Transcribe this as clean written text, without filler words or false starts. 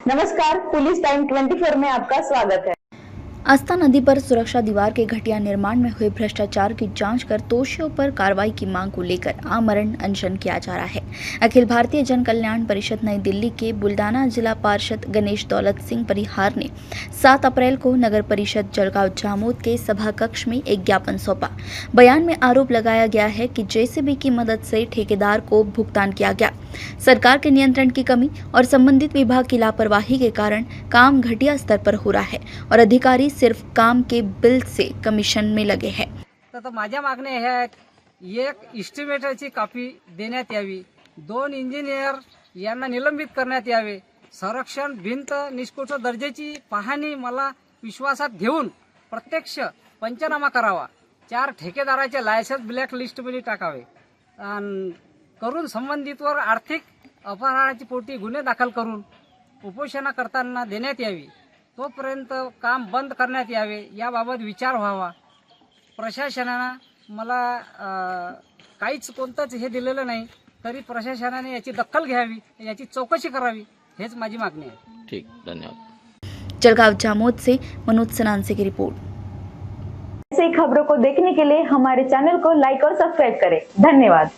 नमस्कार, police time 24 में आपका स्वागत है। आस्था नदी पर सुरक्षा दीवार के घटिया निर्माण में हुए भ्रष्टाचार की जांच कर दोषियों पर कार्रवाई की मांग को लेकर आमरण अनशन किया जा रहा है। अखिल भारतीय जन कल्याण परिषद नई दिल्ली के बुल्डाना जिला पार्षद गणेश दौलत सिंह परिहार ने 7 अप्रैल को नगर परिषद जलगांव जामोद के सभा कक्ष में एक ज्ञापन सौंपा। बयान में आरोप लगाया गया है कि जेसीबी की मदद से ठेकेदार को भुगतान किया गया। सरकार के नियंत्रण की कमी और संबंधित विभाग की लापरवाही के कारण काम घटिया स्तर पर हो रहा है और अधिकारी सिर्फ काम के बिल से कमिशन में लगे हैं। तर माझ्या मागण्या ह्या आहेत, एक इस्टिमेटरची कॉपी देण्यात यावी, 2 इंजिनियर यांना निलंबित करण्यात यावे, संरक्षण भिंत निष्कृष्ट दर्जाची पाहणी मला विश्वासात घेऊन प्रत्यक्ष पंचनामा करावा, 4 ठेकेदाराचे लायसन्स ब्लॅक लिस्टमध्ये टाकावे, करून संबंधितवर आर्थिक अपराधाची पोटी गुन्हे दाखल करून उपोषणा करताना देण्यात यावी, तोपर्यंत काम बंद करण्यात यावे याबाबत विचार व्हावा। प्रशासनानं मला काहीच कोणतंच हे दिलेलं नाही, तरी प्रशासनाने याची दखल घ्यावी, याची चौकशी करावी, हेच माझी मागणी आहे। ठीक, धन्यवाद। जलगांव जामोद से मनोज सनांसे की रिपोर्ट। ऐसी खबरों को देखने के लिए हमारे चैनल को लाइक और सब्सक्राइब करें। धन्यवाद।